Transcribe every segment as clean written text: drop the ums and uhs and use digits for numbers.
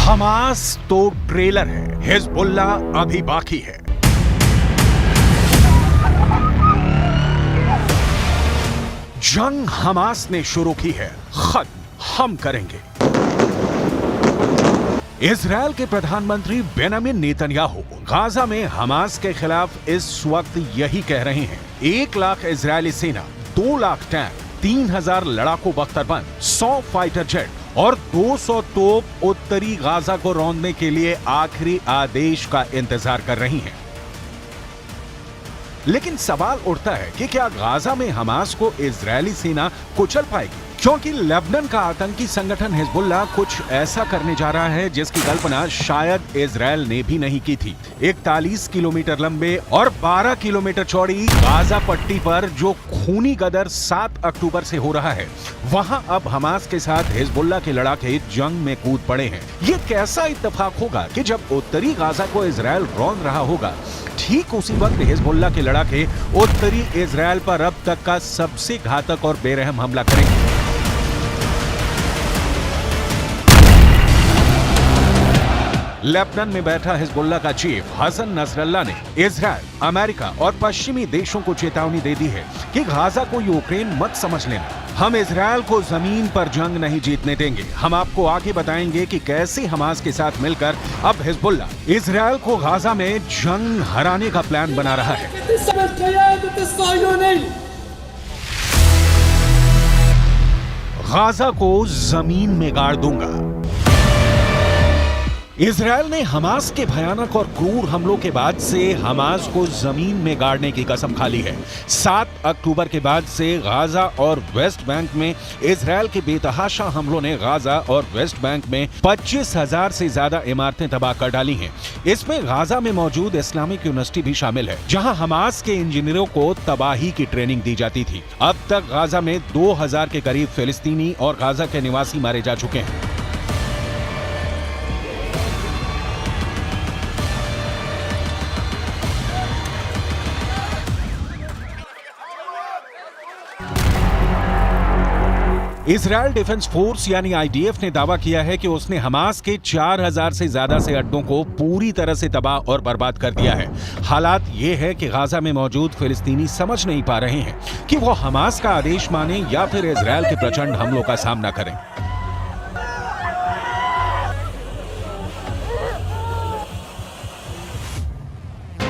Hamas तो trailer है, Hezbollah अभी बाकी है। जंग हमास ने शुरू की है, खत्म हम करेंगे। इजरायल के प्रधानमंत्री बेंजामिन नेतन्याहू गाजा में हमास के खिलाफ इस वक्त यही कह रहे हैं। 1 लाख इजरायली सेना, 2 लाख टैंक, 3000 लड़ाकू बख्तरबंद, 100 फाइटर जेट और 200 तोप उत्तरी गाजा को रौंदने के लिए आखिरी आदेश का इंतजार कर रही हैं। लेकिन सवाल उठता है कि क्या गाजा में हमास को इजरायली सेना कुचल पाएगी? क्योंकि लेबनान का आतंकी संगठन हिजबुल्लाह कुछ ऐसा करने जा रहा है जिसकी कल्पना शायद इजरायल ने भी नहीं की थी। 41 किलोमीटर लंबे और 12 किलोमीटर चौड़ी गाजा पट्टी पर जो खूनी गदर 7 अक्टूबर से हो रहा है, वहां अब हमास के साथ हिजबुल्लाह के लड़ाके जंग में कूद पड़े हैं। ये कैसा इत्तेफाक होगा कि जब उत्तरी गाजा को इजरायल रौंद रहा होगा, ठीक उसी वक्त हिजबुल्लाह के लड़ाके उत्तरी इजरायल पर अब तक का सबसे घातक और बेरहम हमला करेंगे। लेबनान में बैठा हिजबुल्लाह का चीफ हसन नसरल्लाह ने इजरायल, अमेरिका और पश्चिमी देशों को चेतावनी दे दी है कि गाजा को यूक्रेन मत समझ लेना। हम इजरायल को जमीन पर जंग नहीं जीतने देंगे। हम आपको आगे बताएंगे कि कैसे हमास के साथ मिलकर अब हिजबुल्लाह इजरायल को गाजा में जंग हराने का प्लान बना रहा है। गाजा को जमीन में गाड़ दूंगा। इजरायल ने हमास के भयानक और क्रूर हमलों के बाद से हमास को जमीन में गाड़ने की कसम खा ली है। 7 अक्टूबर के बाद से गाजा और वेस्ट बैंक में इजरायल के बेतहाशा हमलों ने गाजा और वेस्ट बैंक में 25,000 से ज्यादा इमारतें तबाह कर डाली हैं। इसमें गाजा में मौजूद इस्लामिक यूनिवर्सिटी भी शामिल है, जहां हमास के इंजीनियरों को तबाही की ट्रेनिंग दी जाती थी। अब तक गाजा में 2000 के करीब फिलिस्तीनी और गाजा के निवासी मारे जा चुके हैं। इजरायल डिफेंस फोर्स यानी आईडीएफ ने दावा किया है कि उसने हमास के 4000 से ज्यादा से अड्डों को पूरी तरह से तबाह और बर्बाद कर दिया है। हालात ये है कि गाजा में मौजूद फिलिस्तीनी समझ नहीं पा रहे हैं कि वो हमास का आदेश माने या फिर इजरायल के प्रचंड हमलों का सामना करें।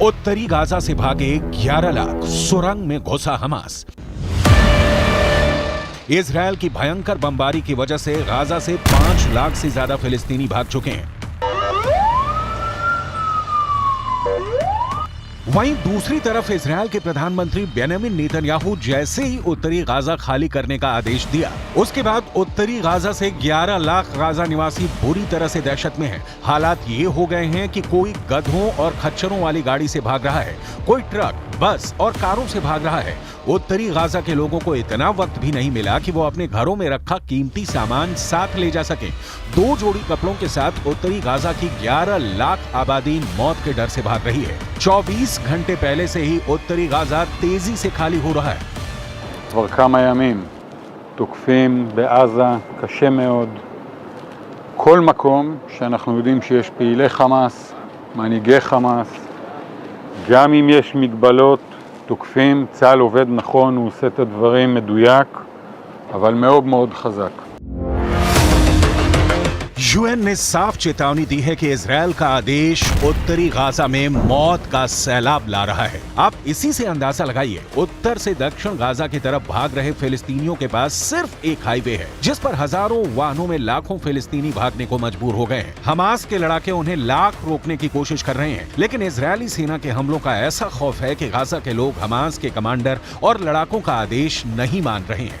उत्तरी गाजा से भागे 11 लाख, सुरंग में घुसा हमास। इजरायल की भयंकर बमबारी की वजह से गाजा से 5 लाख से ज्यादा फिलिस्तीनी भाग चुके हैं। वहीं दूसरी तरफ इजरायल के प्रधानमंत्री बेंजामिन नेतन्याहू जैसे ही उत्तरी गाजा खाली करने का आदेश दिया, उसके बाद उत्तरी गाजा से 11 लाख गाजा निवासी बुरी तरह से दहशत में हैं। हालात ये हो गए हैं कि कोई गधों और खच्चरों वाली गाड़ी से भाग रहा है, कोई ट्रक, बस और कारों से भाग रहा है। उत्तरी गाजा के लोगों को इतना वक्त भी नहीं मिला कि वो अपने घरों में रखा कीमती सामान साथ ले जा सके। 2 जोड़ी कपड़ों के साथ उत्तरी गाजा की 11 लाख आबादी मौत के डर से भाग रही है। 24 घंटे पहले से ही उत्तरी गाजा तेजी से खाली हो रहा है। כבר כמה ימים תוקפים בעזה קשה מאוד כל מקום שאנחנו יודעים שיש פעילי חמאס, מנהיגי חמאס, גם אם יש מגבלות תוקפים. צה"ל עובד נכון, הוא עושה את הדברים מדויק, אבל מאוד מאוד חזק. यूएन ने साफ चेतावनी दी है कि इजरायल का आदेश उत्तरी गाजा में मौत का सैलाब ला रहा है। आप इसी से अंदाजा लगाइए, उत्तर से दक्षिण गाजा की तरफ भाग रहे फिलिस्तीनियों के पास सिर्फ एक हाईवे है, जिस पर हजारों वाहनों में लाखों फिलिस्तीनी भागने को मजबूर हो गए हैं। हमास के लड़ाके उन्हें लाख रोकने की कोशिश कर रहे हैं, लेकिन इजरायली सेना के हमलों का ऐसा खौफ है कि गाजा के लोग हमास के कमांडर और लड़ाकों का आदेश नहीं मान रहे हैं।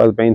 40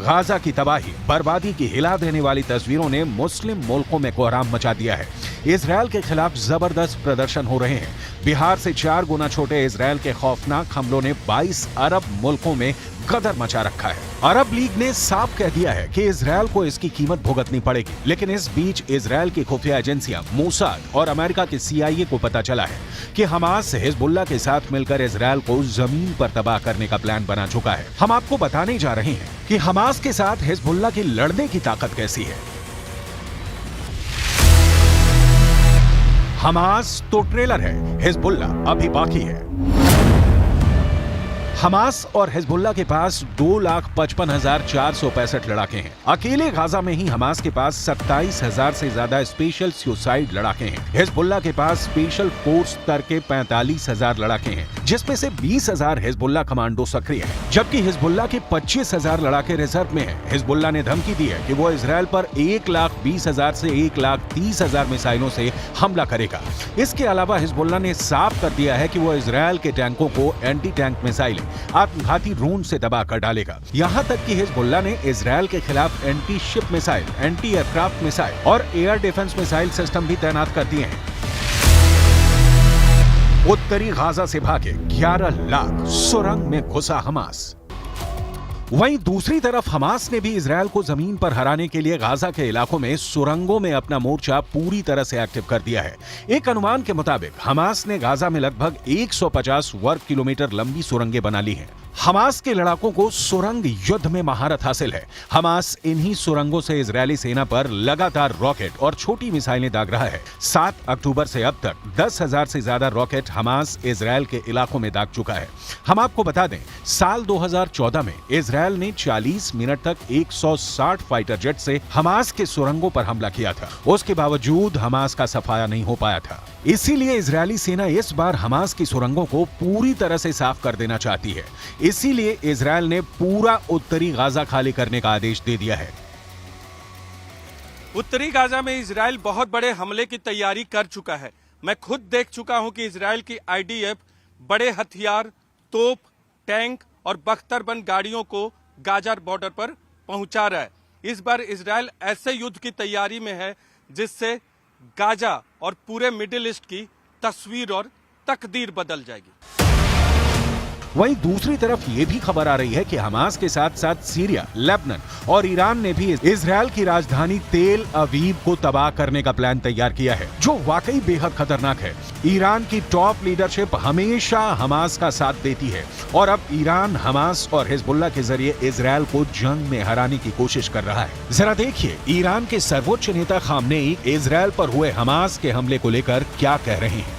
गाजा की तबाही बर्बादी की हिला देने वाली तस्वीरों ने मुस्लिम मुल्कों में कोहराम मचा दिया है। इजरायल के खिलाफ जबरदस्त प्रदर्शन हो रहे हैं। बिहार से 4 गुना छोटे इजरायल के खौफनाक हमलों ने 22 अरब मुल्कों में गदर मचा रखा है। अरब लीग ने साफ कह दिया है कि इजरायल को इसकी कीमत भुगतनी पड़ेगी। लेकिन इस बीच इजरायल की खुफिया एजेंसियां मोसाद और अमेरिका के CIA को पता चला है कि हमास हिजबुल्लाह के साथ मिलकर इजरायल को जमीन पर तबाह करने का प्लान बना चुका है। हम आपको बताने जा रहे हैं कि हमास के साथ हिजबुल्लाह की लड़ने की ताकत कैसी है। हमास तो ट्रेलर है, हिजबुल्लाह अभी बाकी है। हमास और हिजबुल्लाह के पास 2,55,465 लड़ाके हैं। अकेले गाजा में ही हमास के पास 27,000 से ज्यादा स्पेशल सुसाइड लड़ाके हैं। हिजबुल्लाह के पास स्पेशल फोर्स स्तर के 45,000 लड़ाके हैं, जिसमें से 20,000 हिजबुल्लाह कमांडो सक्रिय हैं, जबकि हिजबुल्लाह के 25,000 लड़ाके रिजर्व में हैं। हिजबुल्लाह ने धमकी दी है कि वो इजरायल पर 1,20,000 से 1,30,000 मिसाइलों से हमला करेगा। इसके अलावा हिजबुल्लाह ने साफ कर दिया है कि वो इजरायल के टैंकों को एंटी टैंक मिसाइलें, आत्मघाती ड्रोन से दबाकर डालेगा। यहां तक कि हिजबुल्लाह ने इजरायल के खिलाफ anti ship missile, anti aircraft missile और एयर डिफेंस मिसाइल सिस्टम भी तैनात कर दिए हैं। उत्तरी गाजा से भागे 11 लाख सुरंग में घुसा हमास। वहीं दूसरी तरफ हमास ने भी इजरायल को जमीन पर हराने के लिए गाजा के इलाकों में सुरंगों में अपना मोर्चा पूरी तरह से एक्टिव कर दिया है। एक अनुमान के मुताबिक हमास ने गाजा में लगभग 150 वर्ग किलोमीटर लंबी सुरंगें बना ली हैं। हमास के लड़ाकों को सुरंग युद्ध में महारत हासिल है। हमास इन्हीं सुरंगों से इजरायली सेना पर लगातार रॉकेट और छोटी मिसाइलें दाग रहा है। 7 अक्टूबर से अब तक 10,000 से ज्यादा रॉकेट हमास इजरायल के इलाकों में दाग चुका है। हम आपको बता दें, साल 2014 में इजरायल ने 40 मिनट तक 160 फाइटर जेट से हमास के सुरंगों पर हमला किया था। उसके बावजूद हमास का सफाया नहीं हो पाया था। इसीलिए इजरायली सेना इस बार हमास की सुरंगों को पूरी तरह से साफ कर देना चाहती है। इसीलिए इजरायल ने पूरा उत्तरी गाजा खाली करने का आदेश दे दिया है। उत्तरी गाजा में इजरायल बहुत बड़े हमले की तैयारी कर चुका है। मैं खुद देख चुका हूं कि इजरायल की IDF बड़े हथियार, तोप, टैंक और बख्तरबंद गाड़ियों को गाजा बॉर्डर पर पहुंचा रहा है। इस बार इजरायल ऐसे युद्ध की तैयारी में है जिससे गाजा और पूरे मिडिल ईस्ट की तस्वीर और तकदीर बदल जाएगी। वहीं दूसरी तरफ ये भी खबर आ रही है कि हमास के साथ साथ सीरिया, लेबनान और ईरान ने भी इजरायल की राजधानी तेल अवीव को तबाह करने का प्लान तैयार किया है, जो वाकई बेहद खतरनाक है। ईरान की टॉप लीडरशिप हमेशा हमास का साथ देती है और अब ईरान हमास और हिजबुल्लाह के जरिए इजरायल को जंग में हराने की कोशिश कर रहा है। जरा देखिए ईरान के सर्वोच्च नेता खामनेई इजरायल पर हुए हमास के हमले को लेकर क्या कह रहे हैं।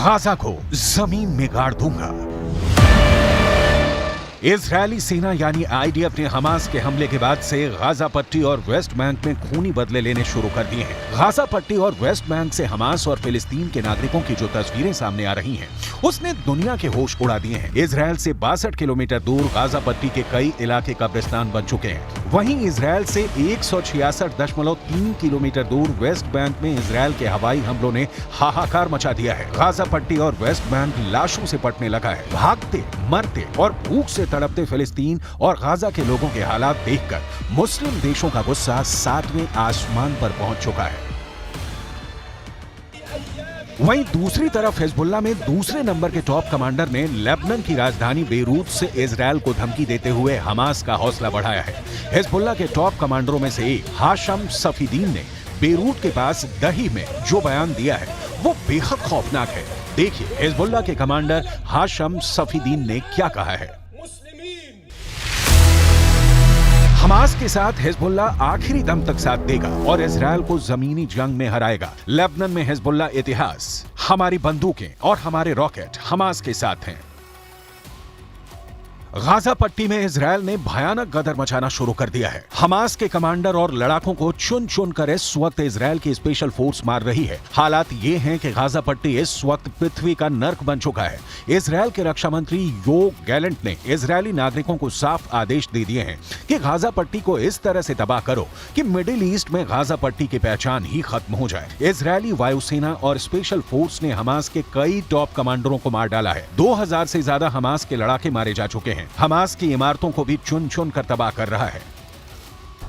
गाजा को जमीन में गाड़ दूंगा। इजरायली सेना यानी IDF ने हमास के हमले के बाद से गाजा पट्टी और वेस्ट बैंक में खूनी बदले लेने शुरू कर दिए हैं। गाजा पट्टी और वेस्ट बैंक से हमास और फिलिस्तीन के नागरिकों की जो तस्वीरें सामने आ रही हैं, उसने दुनिया के होश उड़ा दिए हैं। इजरायल से 62 किलोमीटर दूर गाजा पट्टी के कई इलाके कब्रिस्तान बन चुके हैं। वहीं इजरायल से 166.3 किलोमीटर दूर वेस्ट बैंक में इजरायल के हवाई हमलों ने हाहाकार मचा दिया है। गाजा पट्टी और वेस्ट बैंक लाशों से पटने लगा है। भागते, मरते और भूख से तड़पते फिलिस्तीन और गाजा के लोगों के हालात देखकर मुस्लिम देशों का गुस्सा 7वें आसमान पर पहुंच चुका है। वहीं दूसरी तरफ हिजबुल्लाह में दूसरे नंबर के टॉप कमांडर ने लेबनान की राजधानी बेरूत से इजरायल को धमकी देते हुए हमास का हौसला बढ़ाया है। हिजबुल्लाह के टॉप कमांडरों में से एक हाशम सफीदीन ने बेरूत के पास दही में जो बयान दिया है वो बेहद खौफनाक है। देखिए हिजबुल्लाह के कमांडर हाशम सफीदीन ने क्या कहा है। हमास के साथ हिजबुल्लाह आखिरी दम तक साथ देगा और इजरायल को जमीनी जंग में हराएगा। लेबनान में हिजबुल्लाह इतिहास, हमारी बंदूकें और हमारे रॉकेट हमास के साथ हैं। गाजा पट्टी में इजरायल ने भयानक गदर मचाना शुरू कर दिया है। हमास के कमांडर और लड़ाकों को चुन चुन कर इस वक्त इजरायल की स्पेशल फोर्स मार रही है। हालात ये हैं कि गाजा पट्टी इस वक्त पृथ्वी का नर्क बन चुका है। इजरायल के रक्षा मंत्री योव गैलेंट ने इजरायली नागरिकों को साफ आदेश दे दिए हैं कि गाजा पट्टी को इस तरह से तबाह करो कि मिडिल ईस्ट में गाजा पट्टी की पहचान ही खत्म हो जाए। इजरायली वायुसेना और स्पेशल फोर्स ने हमास के कई टॉप कमांडरों को मार डाला है। 2000 से ज्यादा हमास के लड़ाके मारे जा चुके हैं। हमास की इमारतों को भी चुन चुन कर तबाह कर रहा है।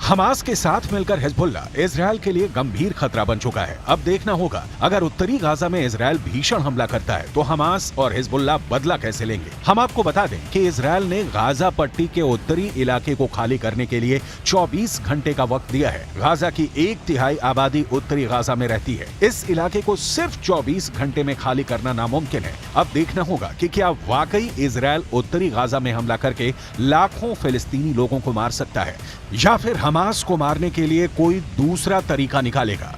हमास के साथ मिलकर हिजबुल्ला इजरायल के लिए गंभीर खतरा बन चुका है। अब देखना होगा अगर उत्तरी गाजा में इजरायल भीषण हमला करता है तो हमास और हिजबुल्ला बदला कैसे लेंगे। हम आपको बता दें कि इजरायल ने गाजा पट्टी के उत्तरी इलाके को खाली करने के लिए 24 घंटे का वक्त दिया है। गाजा की 1/3 आबादी उत्तरी गाजा में रहती है। इस इलाके को सिर्फ 24 घंटे में खाली करना नामुमकिन है। अब देखना होगा कि क्या वाकई इजरायल उत्तरी गाजा में हमला करके लाखों फिलिस्तीनी लोगों को मार सकता है या फिर हमास को मारने के लिए कोई दूसरा तरीका निकालेगा।